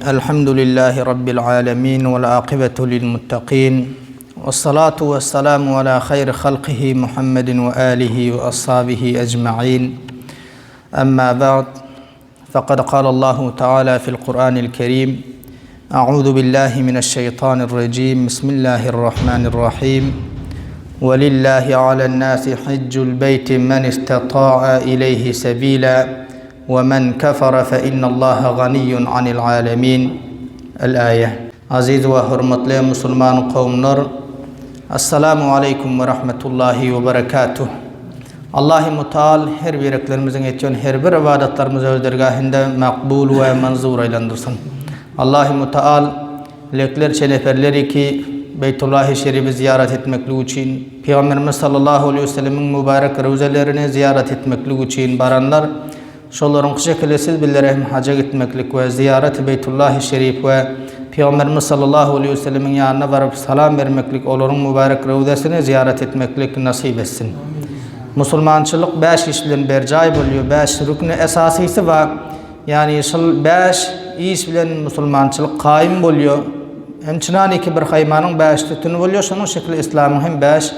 الحمد لله رب العالمين والعاقبة للمتقين والصلاة والسلام على خير خلقه محمد وآله وأصحابه أجمعين أما بعد فقد قال الله تعالى في القرآن الكريم أعوذ بالله من الشيطان الرجيم بسم الله الرحمن الرحيم ولله على الناس حج البيت من استطاع إليه سبيلا ومن كفر فإن الله غني عن العالمين الآية. Aziz ve hürmetli Müslüman kavimler, Assalamu aleykum ve rahmetullahi ve berekatuh. Allah-u Muteal her bireklerimizin etken her bir ibadetlerimizi öz dergahında makbul ve manzur eylendirsin. Allah-u Muteal lekler çeleferleri ki Beytullah-ı Şerif'i ziyaret etmeklik için, Peygamberimiz sallallahu aleyhi ve sellem'in mübarek revzelerini ziyaret etmeklik için baranlar, şolların şekilsiz billerem hacca gitmeklik ve ziyaret Beytullah-ı Şerif ve Peygamberimiz sallallahu aleyhi ve sellem'in yanına varıp salam vermeklik, onların mübarek revzesini ziyaret etmeklik nasip etsin. Müslümançılık 5 iş bilen bercay buluyor, 5 rüknü esasisi var. Yani 5 iş bilen Müslümançılık kaim buluyor. Hem çınani ki bir haymanın 5 sütünü buluyor, şunun şekli İslam'ın hem 5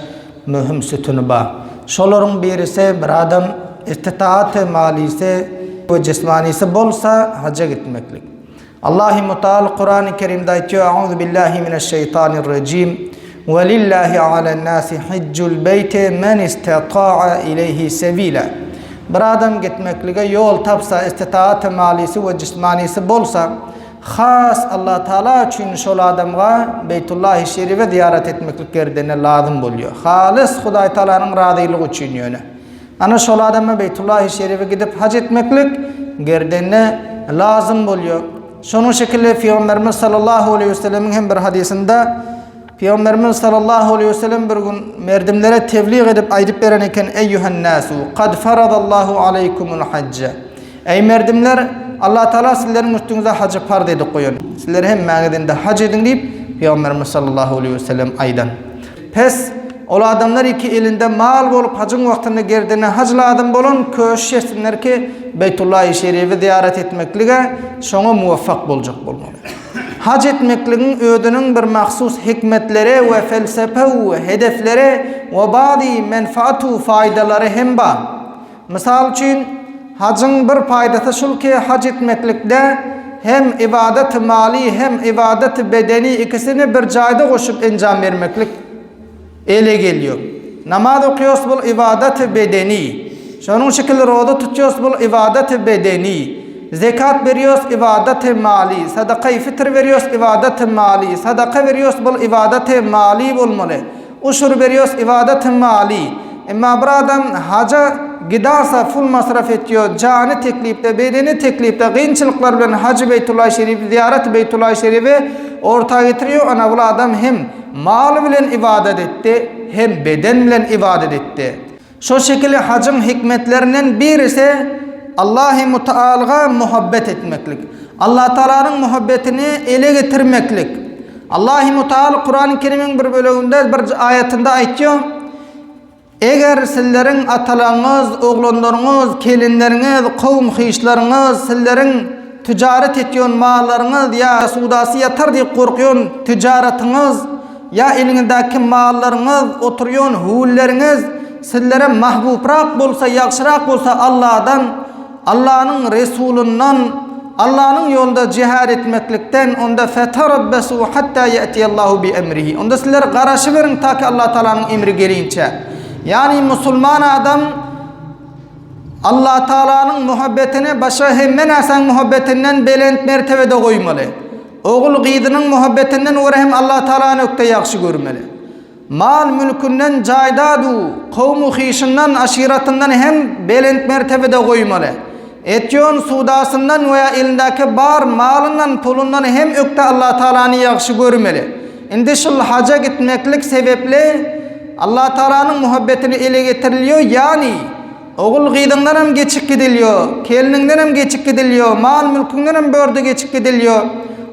mühim sütünü var. Şolların birisi bir adam istitaat-ı malisi ve cismanisi bolsa hacca gitmeklik. Allah-u Muteal Kur'an-ı Kerim'de ayetiyor: Euzu billahi mineşşeytanirracim. Ve lillahi alen nasi haccul beyti men istata'a ileyhi sebila. Bir adam gitmeklige yol tapsa, istitaat-ı malisi ve cismanisi bolsa, khas Allah Teala için şol adamga Beytullah-ı Şerif'e ziyaret etmeklik gerdine lazım buluyor. Halis Huday Teala'nın razılığı için yöne. Ana şol adamı Beytullah-ı Şerif'e gidip hac etmeklik gerdine lazım buluyor. Şunun şekilde Peygamberimiz sallallahu aleyhi ve sellem'in hem bir hadisinde Peygamberimiz sallallahu aleyhi ve sellem bir gün merdimlere tebliğ edip aydıp veren iken eyyühen nasu kad faradallahu aleykumul hacca. Ey merdimler, Allah Teala sizlerin üstünüze hacı farz edip koyun. Sizler hem mağdinde hac edin deyip Peygamberimiz sallallahu aleyhi ve sellem aydan. Pes ola adamlar iki elinde mal bolup hacın vaktinde gerdine hacla adam bolun köş etsinler ki Beytullah-ı Şerif'i ziyaret etmeklige şona muvaffak bolacak bolmalı. Hac etmekliğin ödünün bir mahsus hikmetleri ve felsefe ve hedefleri ve bazı menfaatu faydaları hem var. Misal için hacın bir faydası şul ki hac etmeklikte hem ibadet mali hem ibadet bedeni ikisini bir cayda koşup encam vermeklik ele geliyor. Namaz okuyoruz bu ibadet bedeni. Şunun şekilde roza tutuyoruz bu ibadet bedeni. Zekat veriyoruz ibadet mali. Sadaka-i fitr veriyoruz ibadet mali. Sadaka veriyoruz bu ibadet mali olmalı. Uşur veriyoruz ibadet mali. Ama bir adam haca giderse full masraf ediyor. Canı teklifte, bedeni teklifte, kıyınçılıklar bilen Hacı Beytullah Şerif'i, ziyaret Beytullah Şerif'i ortaya getiriyor. Ana bu adam hem mal bilen ibadet etti, hem beden bilen ibadet etti. Şu şekilde hacın hikmetlerinden birisi Allah-u Muteal'a muhabbet etmeklik. Allah Teala'nın muhabbetini ele getirmeklik. Allah-u Muteal Kur'an-ı Kerim'in bir bölümünde bir ayetinde ayetiyor: eğer sizlerin atalarınız, oğlanlarınız, kelinleriniz, kavm hişleriniz, sizlerin ticaret ediyor mallarınız ya sudası yatar diye korkuyorsun ticaretiniz ya elinizdeki mallarınız, oturuyorsun hulleriniz sizlere mahbubrak bolsa, yakşırak bolsa Allah'dan, Allah'ın Resulünden, Allah'ın yolunda cihad etmeklikten onda fetarabbesu hatta ye'tiyallahu bi emrihi. Onda sizler qaraşı verin ta ki Allah Teala'nın emri gelince. Yani Müslüman adam Allah Teala'nın muhabbetine başa hemen asan muhabbetinden belent mertebede koymalı. Oğul gıydının muhabbetinden uğra hem Allah Teala'nı ökte yakşı görmeli. Mal mülkünden caydadu, kavmu hişinden, aşiratından hem belent mertebede koymalı. Etyon sudasından veya elindeki bar malından, pulundan hem ökte Allah Teala'nı yakşı görmeli. Indi şul haca gitmeklik sebeple Allah Teala'nın muhabbetini ele getiriliyor. Yani oğul gıydından hem geçik gidiliyor, kelininden hem geçik gidiliyor, mal mülkünden hem bördü geçik gidiliyor.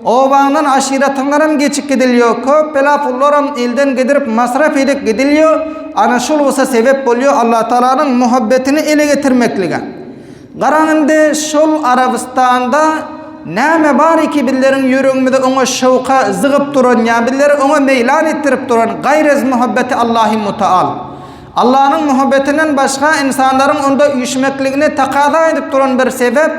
Oğlandan aşiratından hem geçik gidiliyor. Köp bela pullarım elden gidirip masraf edip gidiliyor. Ana şul olsa sebep oluyor Allah Teala'nın muhabbetini ele getirmekliğe. Qaranında şol Arabistan'da näme bari ki billerin yüreğimde ona şevka zıgıp duran ya biller ona meylan ettirip duran gayrez muhabbeti Allahi Muteal. Allah'ın muhabbetinden başka insanların onda uyuşmekliğine takaza edip duran bir sebep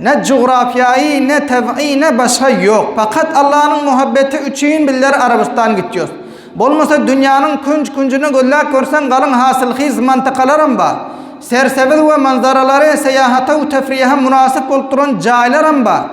ne coğrafyayı ne tev'i ne başka yok. Fakat Allah'ın muhabbeti üçün biller Arabistan gidiyor. Bolmasa dünyanın küncünü göllek görsen kalın hasıl mantıkalarım ba. Sersebil ve manzaraları seyahata ve tefriyehe münasip olturan caylarım ba.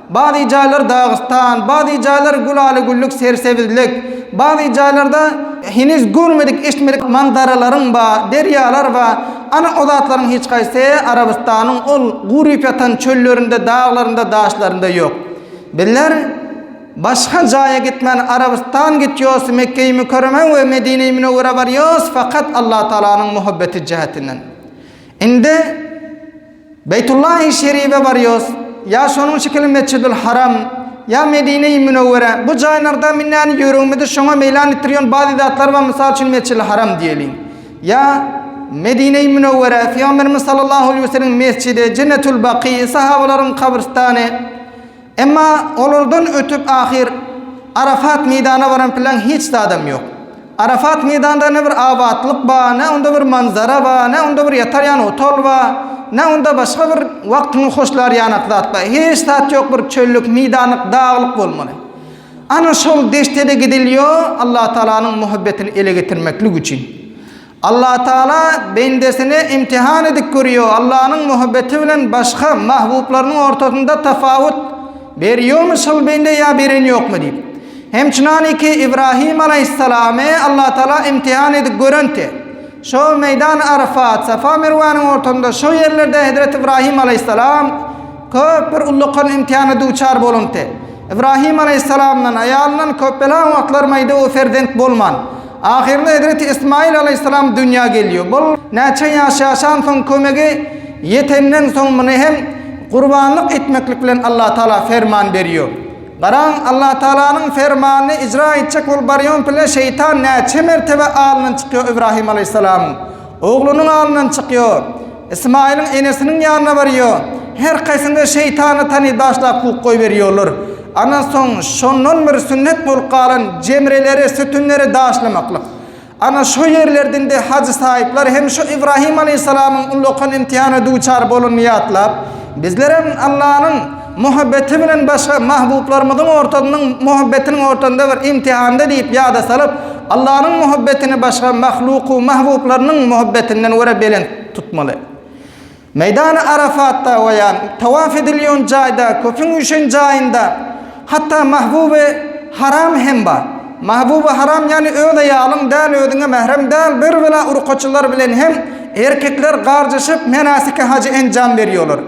Bazı caylar Dağıstan, bazı caylar gulalı güllük sersebillik, bazı caylarda henüz görmedik, işitmedik manzaralarım ba, deryalar ba. Ana odatların hiç kayse Arabistan'ın ol gurip yatan çöllerinde, dağlarında, dağışlarında yok. Biller başka caya gitmen Arabistan gidiyoruz, Mekke-i Mükerreme ve Medine-i Münevvere varıyoruz fakat Allah Teala'nın muhabbeti cihetinden. Inde Beytullah-i Şerif'e varıyoruz. Ya şonun şekilde Mescid-ül Haram, ya Medine-i Münevvere. Bu caylarda minnani yüreğimde şuna meylan ettiriyon bazı zatlar var. Misal için Mescid-ül Haram diyelim. Ya Medine-i Münevvere, Peygamberimiz sallallahu aleyhi ve sellem mescidi, Cennetül Baki, sahabaların kabristanı. Ama olurdan ötüp ahir Arafat meydana varan plan hiç de adam yok. Arafat meydanında ne bir abatlık ba, ne onda bir manzara ba, ne onda bir yatar yan otol ba, ne onda başka bir vaktini hoşlar yanak zat ba. Hiç zat yok bir çöllük, meydanlık, dağlık olmalı. Ana şol deştede gidiliyor Allah Teala'nın muhabbetini ele getirmeklik için. Allah Teala bendesini imtihan edip görüyor. Allah'ın muhabbeti bilen başka mahbublarının ortasında tefavut veriyor mu şol bende ya birin yok mu deyip. Hem çınani ki İbrahim Aleyhisselam'ı Allah Teala imtihan edip görüntü. Şu meydan Arafat, Safa Mervan'ın ortasında şu yerlerde Hazreti İbrahim Aleyhisselam köp bir ullukun imtihanı duçar boluntu. İbrahim Aleyhisselam'dan ayalından köp bela vaklar mayda o ferdent bolman. Ahirde Hazreti İsmail Aleyhisselam dünya geliyor. Bol neçe yaşayan son kömegi yetenden son bunu hem kurbanlık etmeklik bilen Allah Teala ferman veriyor. Qaran Allah Teala'nın fermanını icra edecek ol baryon bile şeytan neçe mertebe ağından çıkıyor İbrahim Aleyhisselam'ın. Oğlunun ağından çıkıyor. İsmail'in enesinin yanına varıyor. Her kaysında şeytanı tanı daşla kuk koy veriyorlar. Anan son şonun bir sünnet bol qalan cemreleri, sütünleri daşlamaklık. Ana şu yerlerden de hacı sahipler hem şu İbrahim Aleyhisselam'ın ulluğun imtihanı duçar bolun niyatlap. Bizlerin Allah'ın muhabbeti bilen başka mahbublarımızın ortasının muhabbetinin ortasında bir imtihanda deyip yada salıp Allah'ın muhabbetini başka mahluku mahbublarının muhabbetinden öyle belen tutmalı. Meydan-ı Arafat'ta veya tavaf ediliyon cayda, köpün üşün cayında hatta mahbub-i haram hem var. Mahbub-i haram yani öyle yalım değil, ödüne mehrem değil, bir vela urkoçular bilen hem erkekler garcışıp menasike hacı encam veriyorlar.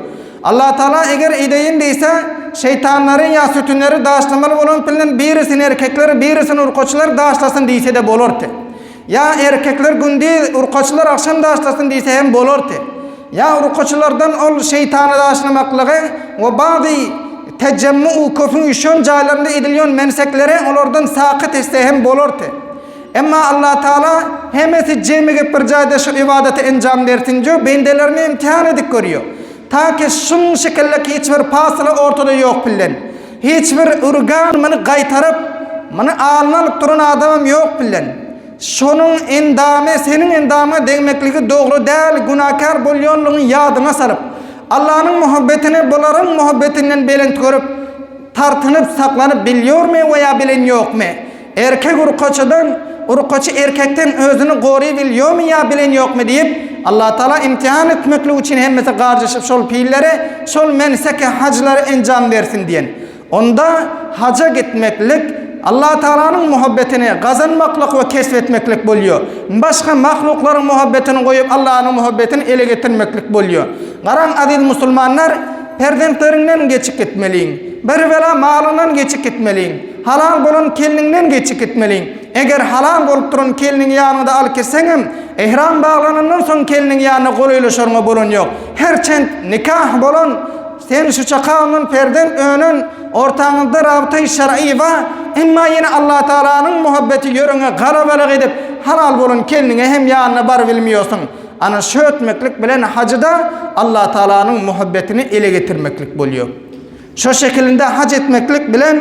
Allah Teala eğer ideyindeyse şeytanların ya sütünleri dağışlamalı olan bilen birisini erkekleri birisini urkoçular dağışlasın deyse de bolordu. Ya erkekler gündüz urkoçular akşam dağışlasın deyse hem bolordu. Ya urkoçulardan ol şeytanı dağışlamaklığı ve bazı tecemmu köfün üşün caylarında ediliyon menseklere onlardan sakıt etse hem bolordu. Ama Allah Teala hemesi cemige bir cayda şu ibadeti encam versince bendelerini imtihan edip görüyor. Ta ki şun şekilde ki hiçbir pasılı ortada yok bilen. Hiçbir urgan beni gaytarıp beni ağlınalık duran adamım yok bilen. Şunun endamı, senin endamı demekliği doğru değil, günahkar bulyonluğun yadına sarıp Allah'ın muhabbetini, bunların muhabbetinden belent görüp tartınıp saklanıp biliyor mu veya bilen yok mu? Erkek urkoçu erkekten özünü koruyu biliyor mu ya bilen yok mu deyip Allah Teala imtihan etmekle için hemmesi kardeşip şol pillere, şol menseke hacları encam versin diyen. Onda haca gitmeklik Allah Teala'nın muhabbetini kazanmaklık ve keşfetmeklik buluyor. Başka mahlukların muhabbetini koyup Allah'ın muhabbetini ele getirmeklik buluyor. Qaran aziz Müslümanlar, perdentlerinden geçip gitmeliyin. Bir vela malından geçip gitmeliyin. Halal bolun kelininden geçip gitmeliyin. Eğer halal bolup durun kelinin yanında al kesenim, ihram bağlanından son kelinin yanına koluyla şorma bolun yok. Herçent nikah bolun, sen şu çakağının perden önün ortağında rabıta-i şer'i var. Ama yine Allah Teala'nın muhabbeti yörüne garabalık edip halal bolun kelinin hem yanına bar bilmiyorsun. Ana şu etmeklik bilen hacıda Allah Teala'nın muhabbetini ele getirmeklik buluyor. Şu şekilde hac etmeklik bilen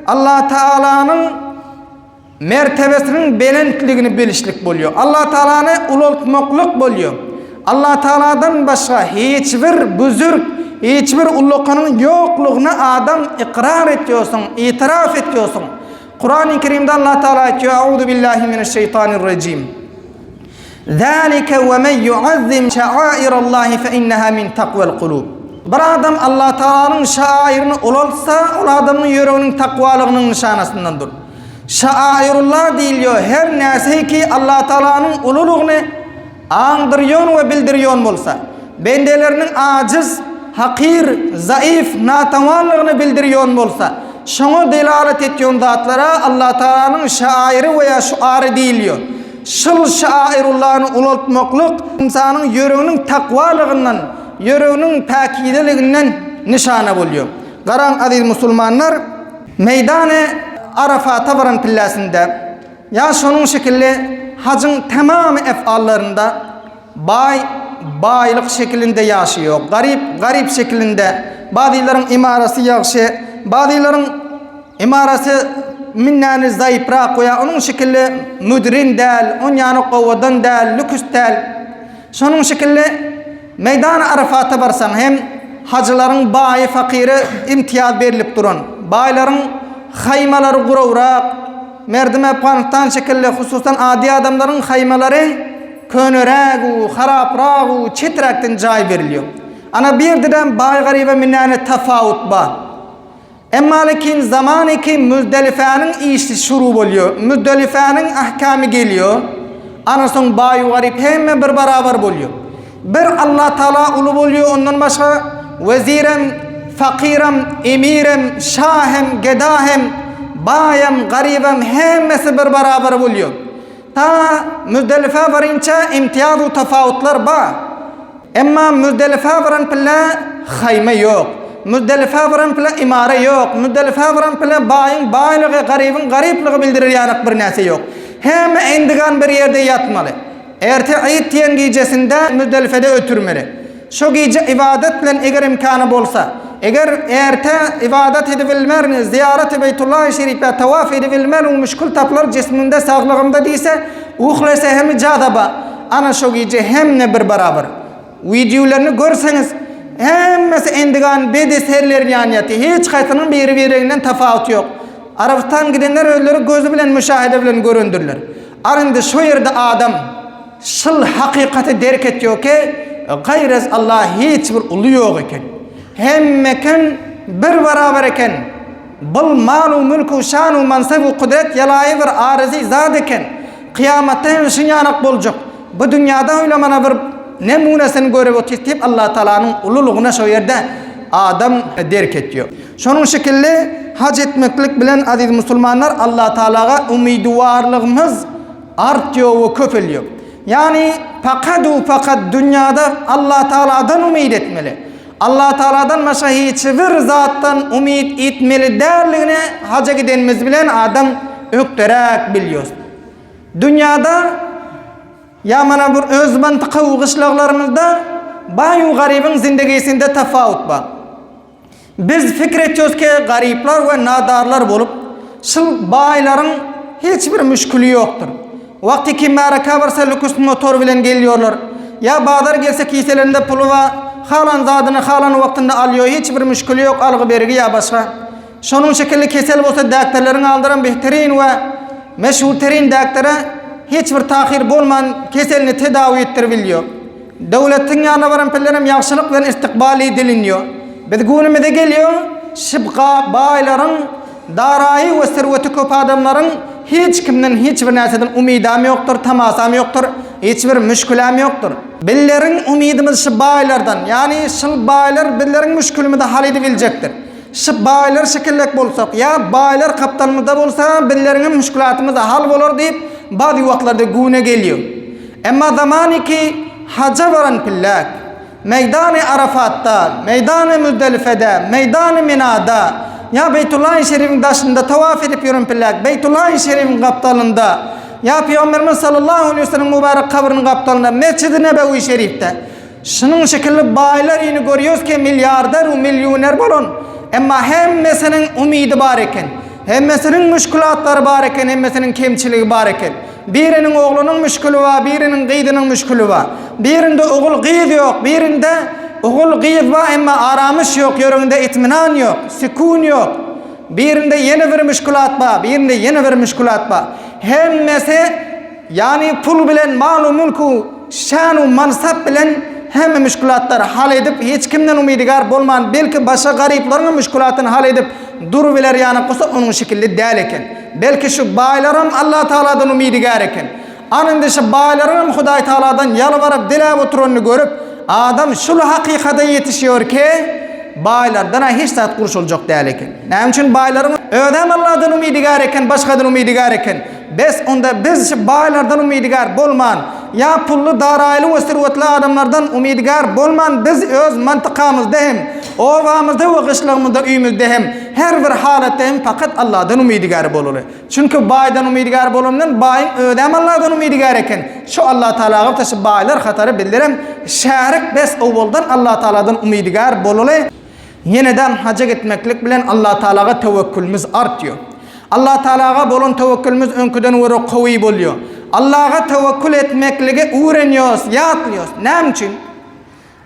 Allah Taala'nın mertebesinin belentligini bilişlik boluyor. Allah Taala'nı ulultmaklık boluyor. Allah Taala'dan başka hiçbir büzürk, hiçbir ulluğunun yokluğunu adam ikrar ediyorsun, itiraf ediyorsun. Kur'an-ı Kerim'de Allah Teala diyor: "Euzu billahi mineşşeytanirracim. Zalika ve men yuazzim şa'airallahi fe innaha min takvel kulub." Bir adam Allah Teala'nın şairini ululsa, o adamın yüreğinin takvalığının nişanasındandır. Şairullah deyiliyor her neyse ki Allah Teala'nın ululuğunu andırıyor ve bildiriyor bolsa, bendelerinin aciz, hakir, zayıf, natavallığını bildiriyor bolsa, şunu delalet ediyor zatlara Allah Teala'nın şairi veya şuarı deyiliyor. Şıl şairullah'ını ulultmaklık insanın yüreğinin takvalığından, yüreğinin pakideliğinden nişana buluyor. Qaran aziz Müslümanlar, meydanı Arafat'a varan pillasında ya şunun şekilde hacın tamamı efallarında baylık şeklinde yaşıyor. Garip şeklinde. Bazıların imarası yaxşı, bazıların imarası minnani zayıfrak veya onun şekilde müdrin del, on yanı kovadan del, lüküs del. Şunun şekilde meydan-ı Arafat'a varsan hem hacıların bayi fakiri imtiyaz verilip durun. Bayların haymaları kuravrak, merdime pantan şekilde hususan adi adamların haymaları könöragu, harapragu, çitraktan cay veriliyor. Ana bir dedem bay garibe minnani tafavut ba. Emma lakin zamanı ki Müzdelife'nin işi şuru oluyor. Müzdelife'nin ahkamı geliyor. Anasın bayi garip hem bir beraber oluyor. Bir Allah Teala ulu oluyor, ondan başka vezirem, fakirem, emirem, şahem, gedahem, bayem, garibem hemmesi bir beraber oluyor. Ta Müzdelife varınca imtiyaz-u tafavutlar ba. Emma Müzdelife varan pille hayme yok. Müzdelife varan pille imare yok. Müzdelife varan pille bayin, baylığı, garibin, garipliği bildirir yanık bir nesi yok. Hem indigan bir yerde yatmalı. Erte ayet diyen gecesinde Müzdelife'de ötürmeli. Şu gece ibadetle eğer imkanı bolsa, eğer erte ibadet edibilmer, ziyaret-i Beytullah-ı Şerif'e tavaf edibilmer, müşkül taplar cisminde, sağlığında değilse, uhlese hem cadaba. Ana şu gece hem ne bir beraber. Videolarını görseniz, hemmesi indigan bedeserler yaniyatı. Hiç kaytının birbirinden tafavut yok. Arabistan gidenler ölleri gözü bilen, müşahede bilen göründürler. Arında şu yerde adam, şıl hakikati derk ediyor ki, gayrız Allah hiçbir ulu yok iken. Hemmeken bir beraber iken, bul malu mülku şanu mansabu kudret yalayı bir arızi zat iken, kıyamette şınyanak bolacak. Bu dünyada öyle bana bir nemunesini görüp otistip Allah Teala'nın ululuğuna şu yerde adam derk ediyor. Şunun şekilde hac etmeklik bilen aziz Müslümanlar Allah Teala'ga umiduvarlığımız artıyor ve köpeliyor. Yani fakat dünyada Allah Teala'dan umid etmeli. Allah Teala'dan başka hiçbir zattan umid etmeli derliğine hacca gidenimiz bilen adam öktürek biliyoruz. Dünyada ya mana bir öz mantıqı kışlaklarımızda bayu garibin zindegisinde tafavut var. Biz fikir ediyoruz ki garipler ve nadarlar bulup şıl bayların hiçbir müşkülü yoktur. Vakti ki maraka varsa lüküs motor bilen geliyorlar. Ya bağlar gelse kiselerinde pulu var. Halan zadını halan vaktinde alıyor. Hiçbir müşkülü yok. Algı bergi ya başka. Şunun şekilli kesel olsa doktorların aldıran behterin ve meşhur terin doktora hiçbir tahir bulman keselini tedavi ettirebiliyor. Devletin yanına varan pillerim yaxşılık ve istikbali ediliniyor. Biz günümüzde geliyor. Şıbqa bayların, darayı ve serveti köp adamların hiç kimden hiçbir neseden umidam yoktur, tamasam yoktur, hiçbir müşkülam yoktur. Billerin umidimiz şu baylardan, yani şu baylar billerin müşkülümü de hal edebilecektir. Şu baylar şekillek bolsak, ya baylar kaptanımızda bolsa billerin müşkülatımız da hal olur deyip bazı vaktlarda güne geliyor. Ama zamanı ki hacca varan pillak, meydan-ı Arafat'ta, meydan-ı Müzdelife'de, meydan-ı Mina'da, ya Beytullah-ı Şerif'in taşında tavaf edip yürün pillak, Beytullah-ı Şerif'in kaptalında, ya Peygamberimiz sallallahu aleyhi ve sellem mübarek kabrinin kaptalında, Mescid-i Nebevi Şerif'te. Şunun şekilde baylar yeni görüyoruz ki milyarder ve milyoner bolun. Emma hemmesinin umidi bar eken, hemmesinin müşkülatları bar eken, hemmesinin kemçiligi bar eken. Birinin oğlunun müşkülü var, birinin gıydının müşkülü var. Birinde oğul gıyyd yok, birinde oğul gıyyd var emma aramış yok, yörüngünde itminan yok, sükun yok. Birinde yeni bir müşkülat var, birinde yeni bir müşkülat var. Hemmesi yani pul bilen, malu mulku, şanu mansap bilen hemme müşkülatları hal edip hiç kimden umidigar bolman, belki başka gariplerin müşkülatını hal edip dur biler yani kusa onun şekilde değil eken. Belki şu baylarım Allah Teala'dan umidigar eken. Anında şu baylarım Huday Teala'dan yalvarıp dile oturunu görüp adam şu hakikate yetişiyor ki baylardan hiç saat kuruş olacak değil eken. Ne için baylarım ödem Allah'dan umidigar eken, başkadan umidigar eken. Biz şu baylardan umidigar bolman. Ya pullu daraylı ve servetli adamlardan umidigar bolman. Biz öz mantıkamızda hem, ovamızda ve kışlığımızda üyümüzde hem, her bir halatta hem fakat Allah'dan umidigar bolulu. Çünkü baydan umidigar bolumdan bayın ödem Allah'dan umidigar eken. Şu Allah Teala'ya taşı baylar hatarı bildirim. Şerik bes ovoldan Allah Teala'dan umidigar bolulu. Yeniden hacca gitmeklik bilen Allah Teala'ya tevekkülümüz artıyor. Allah Teala'ya bolun tevekkülümüz önküden vuru kuvvi boluyor. Allah'a tevekkül etmeklige uğreniyoruz, yatlıyoruz. Ne için?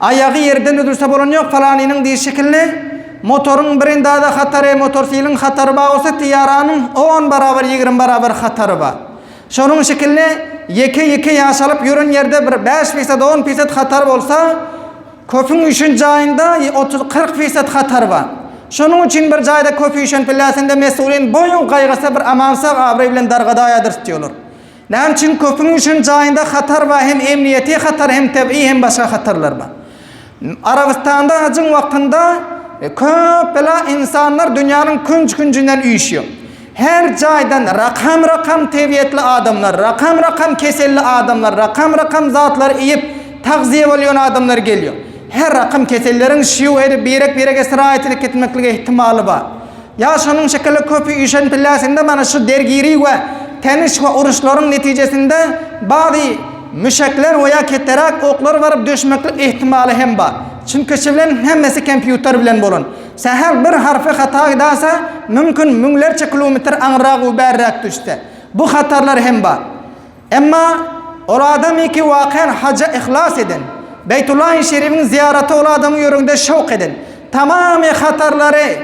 Ayağı yerden ödürse bolun yok falaninin diye şekilde motorun birinde da hatarı, motorsilin hatarı bağ olsa tiyaranın 10 beraber 20 beraber hatarı bağ. Şunun şekilde yeke yaşalıp yürün yerde bir 5% 10% hatar olsa köpün 3. ayında 30-40% hatar bağ. Şunun için bir jayda köpü işen pillasında mesulin boyun kaygısa bir amansa abri bilen dargadayadır istiyorlar. Ne için köpün 3. ayında hatar var, hem emniyeti hatar hem tabii hem başka hatarlar var. Arabistan'da acın vaktinde köp bela insanlar dünyanın küncünden uyuşuyor. Her jaydan rakam teviyetli adamlar, rakam keselli adamlar, rakam zatlar iyip tagziye oluyor adamlar geliyor. Her rakam kesellerin şiu edip birek esrayetilik etmeklige ihtimali var. Ya şunun şekilde köpü işen pillasında bana şu dergiri ve teniş ve uruşların neticesinde bazı müşekler veya ketterak oklar varıp düşmeklik ihtimali hem var. Çünkü şivlen hemmesi kompüter bilen bolun. Sen bir harfi hata edasa mümkün münlerce kilometre anrak ve berrak düşse. Bu hatarlar hem var. Ama o adam ki vakiyen hacca ihlas edin. Beytullah-i Şerif'in ziyareti olan adamı yöründe şok edin. Tamamı hatarları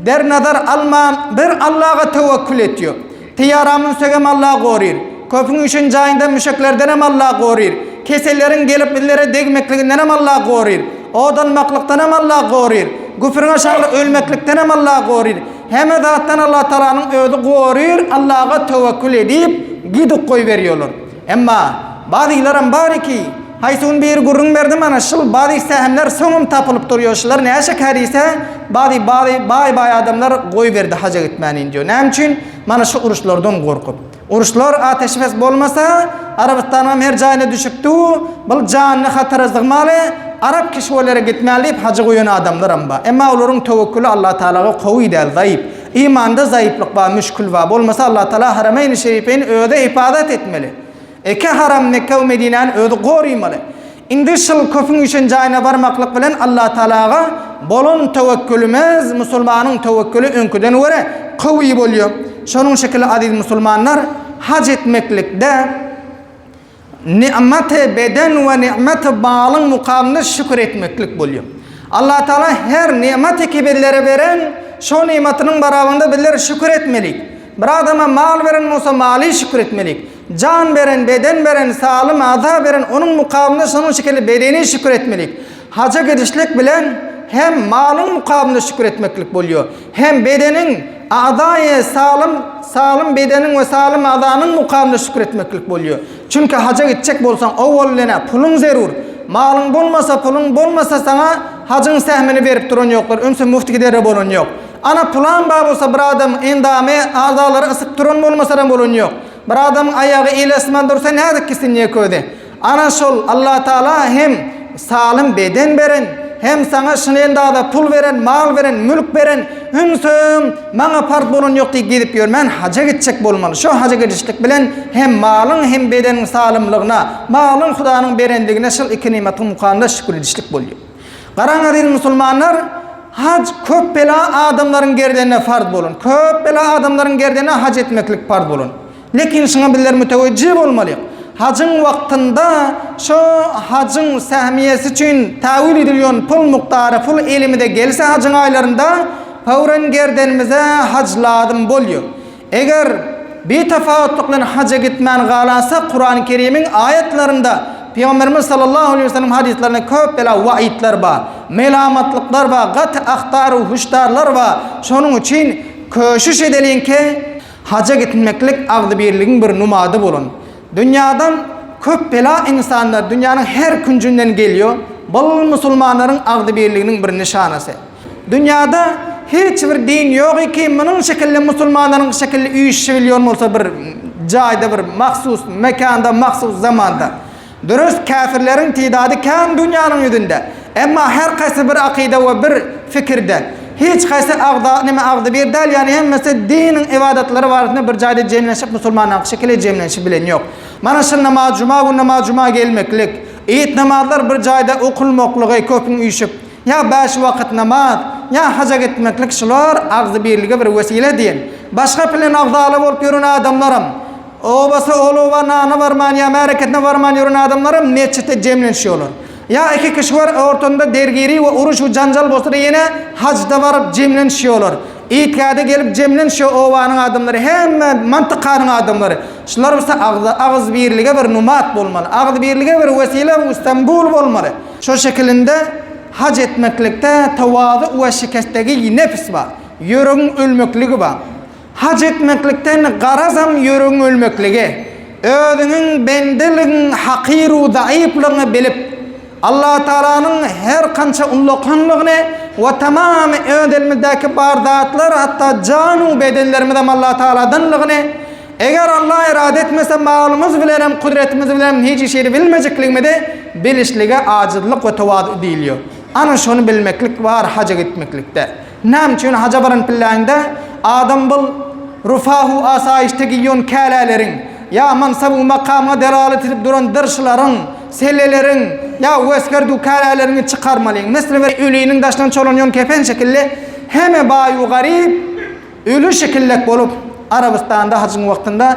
der nazar alman bir Allah'a tevekkül ediyor. Tiyaramın sögem Allah'a koruyor. Köpün 3. ayında müşeklerden hem Allah'a koruyor. Kesellerin gelip billere degmekliğinden hem Allah'a koruyor. Odanmaklıktan hem Allah'a koruyor. Güfrün aşağıda ölmeklikten hem Allah'a koruyor. Hem zattan Allah Teala'nın ödü koruyor. Allah'a tevekkül edip gidip koy veriyorlar. Ama bazıların bari ki haysun bir gurrun verdim ana şıl bazı sahimler sonum tapılıp duruyorlar. Ne şekeri ise bazı adamlar koy verdi hacca gitmenin diyor. Ne için? Mana şu uruşlardan korkup. Uruşlar ateşfes bolmasa Arabistan'ın her cayına düşüktü. Bu canını hatara zıgmalı. Arap kişilere gitmeli hacca koyan adamlar amba. Ama onların tevekkülü Allah Teala'ya kuvvi değil, zayıf. İmanda zayıflık var, müşkül var. Bolmasa Allah Teala Harameyn-i Şerifeyn öde ibadet etmeli. Eke haram Mekke ve Medine'nin ödü korumalı. İndi şıl köpün 3. ayına varmaklık bilen Allah Teala'ya bolun tevekkülümüz, Müslümanın tevekkülü önküden vere kuvvi boluyor. Şunun şekilde aziz Müslümanlar hac etmeklikte nimet-i beden ve nimet-i bağlın mukamına şükür etmeklik boluyor. Allah Teala her nimet-i kibirlere veren şu nimetinin beraberinde bizler şükür etmelik. Bir adama mal veren olsa mali şükür etmelik. Can veren, beden veren, sağlam azap veren onun mukamına şunun şekilde bedeni şükür etmelik. Hacca gidişlik bilen hem malın mukamına şükür etmeklik buluyor. Hem bedenin adayı sağlam bedenin ve sağlam adanın mukamına şükür etmeklik buluyor. Çünkü hacca gidecek bolsan oğullene pulun zerur. Malın bulmasa pulun bulmasa sana hacın sehmini verip durun yoklar. Ömse mufti gidere bolun yok. Ana pulan bağ olsa bir adam endame azaları ısıp durun bolmasa da bolun yok. Bir adamın ayağı iyileşmen dursa ne adık kesin niye köydü? Ana şol Allah Teala hem sağlam beden veren hem sana şunun da pul veren, mal veren, mülk veren hümsüm bana part bolun yok diye gidip diyor. Ben hacca gidecek bolmalı. Şu hacca gidişlik bilen hem malın hem bedenin sağlamlığına, malın Hudanın berendiğine şıl iki nimetin mukanına şükür edişlik boluyor. Karan aziz Müslümanlar hac köp bela adamların gerdenine farz bolun. Köp bela adamların gerdenine hac etmeklik farz bolun. Lekin şuna biller müteveccih bolmaly. Hacın vaktında şu hacın sahmiyesi için tavil ediliyon pul muqtarı, pul elimide gelse hacın aylarında pavran gerdenimize hacladım bolyo. Eğer bir tefavutluqlan hacca gitmen galasa Kur'an-ı Kerim'in ayetlerinde Peygamberimiz sallallahu aleyhi ve sellem hadislerine köp bela vaidler var, melamatlıklar var, gat ahtarı huştarlar var. Şonun için köşüş edelim ki hacca gitmeklik ağdı birliğin bir numadı bulun. Dünyadan köp bela insanlar dünyanın her küncünden geliyor. Bol Müslümanların ağdı birliğinin bir nişanası. Dünyada hiçbir din yok ki bunun şekilde Müslümanların şekilde uyuşabiliyor olsa bir cayda, bir mahsus mekanda, mahsus zamanda. Dürüst kafirlerin tidadı kan dünyanın yüzünde. Ama her kaysı bir akide ve bir fikirde. Hiç kaysı ağda bir del yani hem mesela dinin ibadetleri var bir cayda cemlenşip Müslümanlar şekilde cemlenşip bilen yok. Mana şu namaz cuma gelmeklik. İyit namazlar bir cayda okulmokluğu köpün uyuşup. Ya 5 vakit namaz, ya hacca gitmeklik şular ağzı birliğe bir vesile diyen. Başka plan ağdalı olup yürün adamlarım. Obası oğlu var, nana varman ya memleketine varman yürün adamlarım neçete cemlenşiyorlar. Ya iki kişi var ortamda dergiri ve uruş ve cancal bozdur yine hacda varıp cemlenşiyorlar. İtkâda gelip cemlenşiyor ovanın adamları hem mantıkanın adamları. Şular ise ağız birliğe bir numat olmalı. Ağız birliğe bir vesile İstanbul olmalı. Şu şekilde hac etmeklikte tavadı ve şikestegi nefis var. Yürün ölmekliği var. Hac etmeklikten garazam yürün ölmekliği. Ödünün bendiliğin hakiru zayıflığını bilip Allah Teala'nın her kança unluqanlığını ve tamam ödülmüzdeki bardatlar hatta canu bedenlerimizde Allah Teala'danlığını eğer Allah irade etmese malımız bilerim, kudretimiz bilerim hiç şeyi bilmeyecekliğimi de bilişliğe acizlik ve tevadu deyiliyor. Ana şunu bilmeklik var hacca gitmeklikte. Nem için hacca varan pillayında adam bul rufahu asayişte giyiyon kâlelerin ya mansabu makama delalet edip duran dırşıların sellelerin ya veskerdu kâlelerini çıkarmalıyın. Mesela ölüğünün daştan çolunyon kefen şekilde hem bayu garip ölü şekillik bolup Arabistan'da hacın vaktinde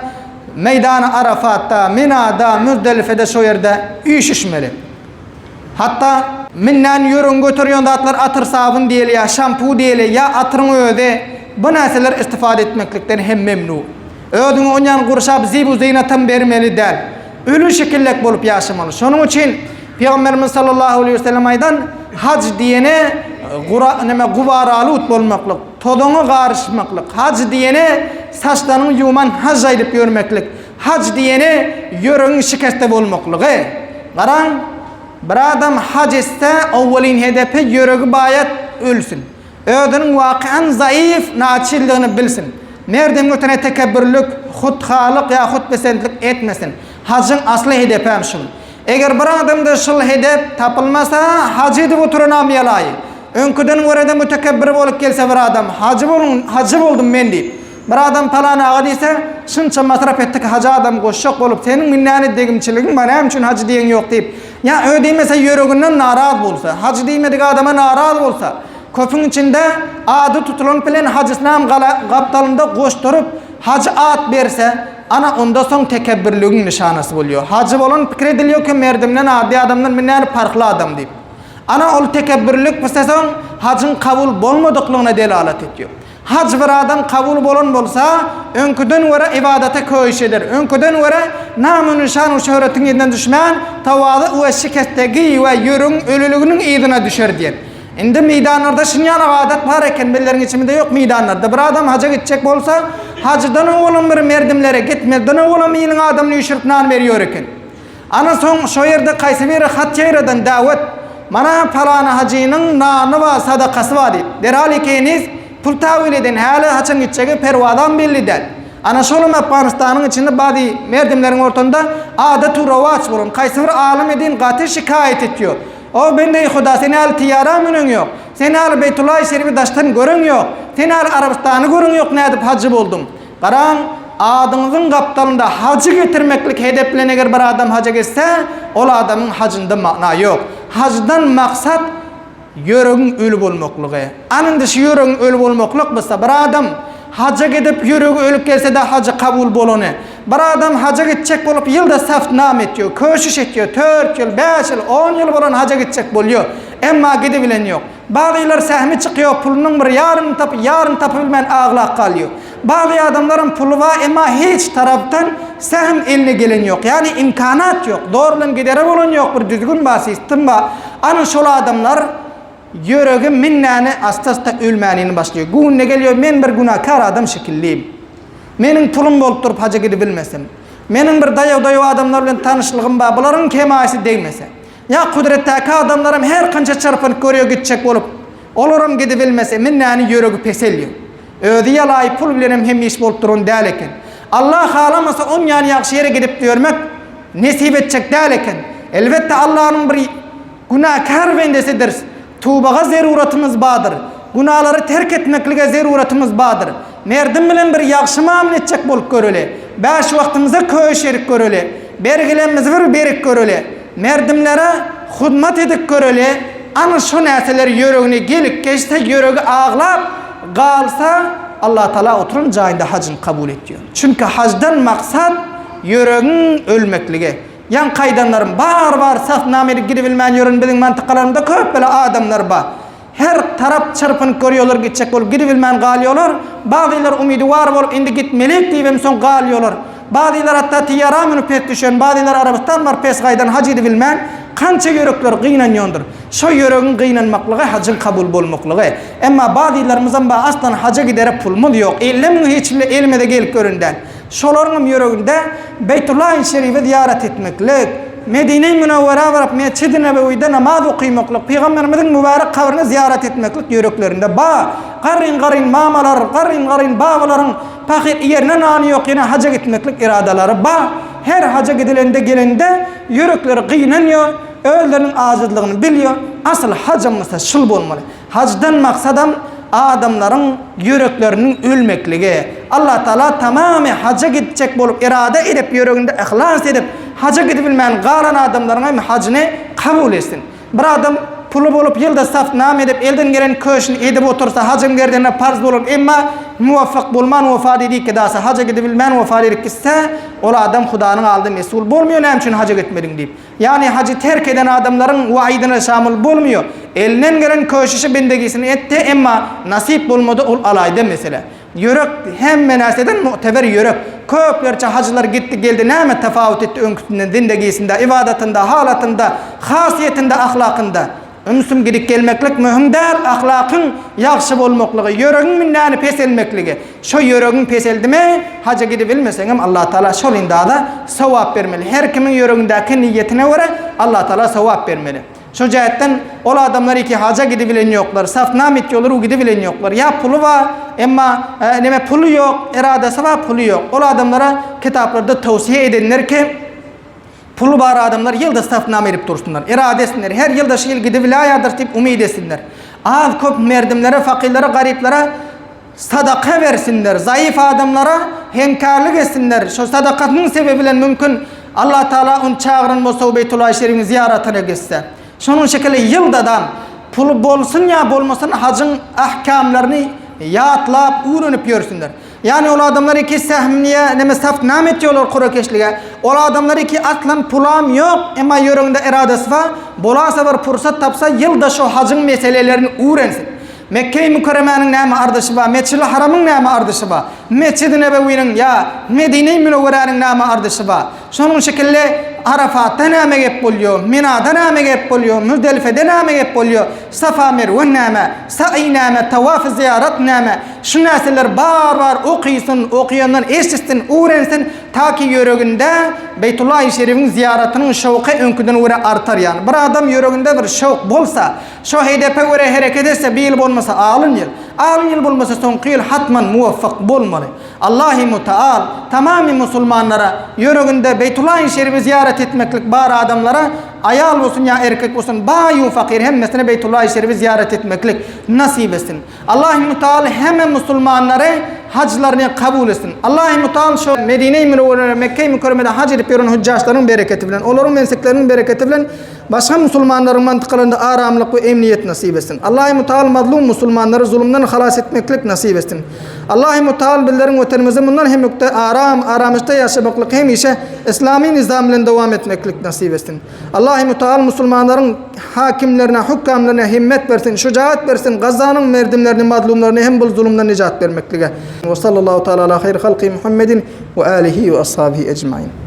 meydanı Arafat'ta, Mina'da, Müzdelife'de şu yerde üşüşmeli. Hatta minnen yürün götürüyon da atlar atır sabun değil ya şampu değil ya atırın öde bu nesiller istifade etmeklikten hem memnun. Ödün onyan kurşap zibu zeynetten vermeli der. Ölü şekillik bolup yaşamalı. Şunun için Peygamberimiz sallallahu aleyhi ve sellem aydan hac diyene gubaralut bolmaklık, todunu karışmaklık, hac diyene saçlarını yuman hac aylıp görmeklik, hac diyene yürün şikeste bolmaklık. Qaran bir adam hac etse avvalin hedefi yürüğü bayat ölsün. Ödünün vakian zayıf naçillığını bilsin. Nereden götüne tekebbürlük, huthalık ya hutbesentlik etmesin. Hacın aslı hedefi hem şun. Eğer bir adamda şul hedef tapılmasa hacı edip oturanamayalay. Önküden orada mütekebbir olup gelse bir adam hacı oldum ben deyip. Bir adam falan ağa deyse şunça masraf ettik hacı adam koşuk olup senin minnani degimçiliğin bana hem için hacı diyen yok deyip. Ya ödeyimese yürüğünden naraz bolsa, hacı deymedik adama naraz bolsa. Köpün içinde adı tutulan bilen hacısnam kaptalında koşturup hacı at verse ana onda son tekebbürlüğün nişanası oluyor. Hacı olan fikir ediliyor ki merdimden adi adamdan minnani farklı adam deyip. Ana ol tekebbürlük bu sezon hacın kabul bolmadıklığına delalet ediyor. Hac bir adam kabul bolun bolsa önküden vere ibadete köyiş eder. Önküden vere namı nişan şöhretin yerinden düşmeyen tavadı ve şikestegi ve yürün ölülüğünün iyidine düşer diyen. Indi meydanlarda şunyan adet var eken bellerin içimde yok meydanlarda. Bir adam hacca gidecek bolsa hacıdan oğlum bir merdimlere gitmeden oğlum iyinin adamını yüşürüp nan veriyor eken. Ana son şu yerde kaysı bir hat yayradan davet mana falana hacının nanı ve sadakası var deyip. Derhal ikiniz pul tavil edin hala haçın gideceği pervadan belli der. Ana şolum Afganistan'ın içinde bazı merdimlerin ortasında adet-u ravaç bulun. Kaysı bir alim edin katil şikayet ediyor. O bende Xuda seni al tiyara münün yok. Seni al Beytullah Şerifi daştan görün yok. Seni al Arabistan'ı görün yok ne edip hacı buldum. Qaran adınızın kaptalında hacı getirmeklik hedeflen eğer bir adam hacı geçse o adamın hacında mana yok. Hacdan maksat yüreğin ölü bolmaklığı. Anın dışı yüreğin ölü bolmaklık bolsa bir adam hacca gidip yüreği ölüp gelse de hacı kabul bolonu. Bir adam hacca gidecek bolup yılda saftnam ediyor, köşüş ediyor, 4 yıl, 5 yıl, 10 yıl bolan hacca gidecek boluyor. Emma gidebilen yok. Bazılar sahmi çıkıyor, pulunun bir yarın tapıbilmen ağlak kalıyor. Bazı adamların pulu var ama hiç taraftan sahm eline gelen yok. Yani imkanat yok. Doğrudan gidere olan yok. Bir düzgün basistim var. Anı şola adamlar yüreği minnani asta ölmänini başlıyor. Gün ne geliyor? Men bir günahkar adam şekilliyim. Menin pulum bolup durup hacca gidebilmesem. Menin bir dayav adamlar bilen tanışlığım var. Buların kemasi değmese. Ya kudretteki adamlarım her kanca çarpınıp görüyor gidecek olup olurum gidebilmese minnani yüreği peseliyor. Ödü yalay pul bilenim hem iş bolup durun değil eken. Allah halamasa on yani yakşı yere gidip görmek nesip edecek değil eken. Elbette Allah'ın bir günahkar bendesidir. Tuğbağa zeruratımız bağdır. Günahları terk etmeklige zeruratımız bağdır. Merdim bilen bir yakşı mamle edecek bolup görüle. 5 vaktimize köşerik görüle. Bergilenimizi bir berik görüle. Merdimlere hudmat edip görüle. Anı şu neseler yüreğine gelip geçse yüreği ağlap qalsa Allah Teala oturun cayında hacın kabul ediyor. Çünkü hacdan maksat yüreğin ölmekligi. Yan kaydanlarım bar safnamelik gidebilmeyen yörün bizim mantıkalarımda köp böyle adamlar var. Her taraf çarpınıp görüyorlar gidecek olup gidebilmeyen qalıyorlar. Bazılar umidi var olup indi gitmelik deyip son qalıyorlar. Bazılar hatta tiyara münü pet düşen, bazılar Arabistan var pes kaydan hacı gidebilmeyen. Kança yürekler gıynanıyordur. Şu yüreğin gıynanmaklığı hacın kabul bolmaklığı. Ama bazılarımızın aslan hacca gidere pulmul yok. Ellemin hiç elime de gelip göründen. Şolarının yüreğinde Beytullah-i Şerif'i ziyaret etmeklik. Medine-i Münevvera varıp Mescid-i Nebevi'de namaz okuymaklık. Peygamberimizin mübarek kabrini ziyaret etmeklik yüreklerinde. Garin mamalar, garin bağların pakir yerine nani yok yine hacca gitmeklik iradaları. Her hacca gidilende gelende yürekleri gıynanıyor. Öğlerin acizliğini biliyor. Asıl hacımızda şul olmalı. Hacdan maksadam adamların yüreklerinin ölmekliği. Allah Teala tamamı hacca gidecek bolup irade edip yüreğinde ihlas edip hacca gidebilmeyen galan adamların hacını kabul etsin. Bir adam pulu bolup yılda safnam edip elden gelen köşünü edip otursa hacım gerdiğine parz bolup emma muvaffak bulman muvaffak dedik ki dasa hacca gidebilmeyen muvaffak dedik ise o adam Hudanın aldığı mesul bolmuyor ne için hacca gitmedin deyip. Yani hacı terk eden adamların vaidine şamil bolmuyor. Elinden gelen köşüşü bendegisini etti emma nasip bulmadı ol alaydı mesela. Yürek hem menaseden muteber yürek. Köplerce hacılar gitti geldi neme tefavut etti önküsünden dindegisinde, ibadetinde, halatında, hasiyetinde, ahlakında. Ömsüm gidip gelmeklik mühim değil, ahlakın yakşı bolmaklığı, yüreğin minnani peselmekliği. Şu yüreğin peseldi mi, hacca gidebilmesem Allah Teala şolunda da sevap vermeli. Her kimin yüreğindeki niyetine göre Allah Teala sevap vermeli. Şu cihetten ola adamlar iki hacca gidebilen yoklar, safnam ediyorlar, o gidebilen yoklar. Ya pulu var ama pulu yok, iradesi var, pulu yok. Ola adamlara kitaplarda tavsiye edenler ki pulu var adamlar yılda safnam edip dursunlar, iradesinler. Her yılda şu yıl gidebilayadır deyip umid etsinler. Az köp merdimlere, fakirlere, gariplere sadaka versinler. Zayıf adamlara hemkarlık etsinler. Şu sadakatının sebebiyle mümkün Allah Teala on çağırın Musa Beytullah Şerif'in ziyaretine gitse. Şunun şekilde yıldadan pulu bolsun ya bolmasın hacın ahkamlarını yatlap uğranıp görsünler. Yani o adamlar iki sahmniye neme safnam ediyorlar Kurakeşli'ye. O adamlar iki aslan pulam yok ama yüreğinde iradesi var. Bolasa bir fırsat tapsa yılda şu hacın meselelerini öğrensin. Mekke-i Mükerreme'nin näme ardışı var, Mescid-i Haram'ın näme ardışı var, Mescid-i Nebevi'nin ya Medine-i Münevvera'nın näme ardışı var. Şunun şekilde Arafat'ta näme gep bolýar, Mina'da näme gep bolýar, Müzdelife'de näme gep bolýar, Safa Merve näme, sa'i näme, tawaf ziyaret näme. Şu näseler bar okuysun, okuyandan eşitsin, öğrensin ta ki yüreğinde Beytullah-i Şerif'in ziyaretinin şevki önküden göre artar yani. Bir adam yüreğinde bir şevk bolsa, şu hedefe göre hareket etse bir yıl bolmasa alın yıl bolmasa son yıl hatman muvaffak bolmalı. Allah-u Muteal tamamı Müslümanlara yüreğinde Beytullah-i Şerif'i ziyaret etmeklik bar adamlara ayal olsun ya erkek olsun bayu fakir hemmesine Beytullah-i Şerif'i ziyaret etmeklik nasip etsin. Allah-u Muteal hemen Müslümanları haclarını kabul etsin. Allah-u Muteal şu Medine-i Münevvere, Mekke-i Mükerreme'de hac edip yürüyen hüccaçların bereketi bilen, onların menseklerinin bereketi bilen başka Müslümanların mantıkalarında aramlık ve emniyet nasip etsin. Allah-u Teala mazlum Müslümanları zulümden halas etmeklik nasip etsin. Allah-u Teala bizlerin vatanımızı bundan hem aramışta yaşamaklık hem işe İslami nizamla devam etmeklik nasip etsin. Allah-u Teala Müslümanların hakimlerine, hükkamlarına himmet versin, şucaat versin. Gazanın merdimlerini, mazlumlarını hem bu zulümden nicat vermeklik. Ve sallallahu teala ala hayr halqi Muhammedin ve alihi ve ashabihi ecmaîn.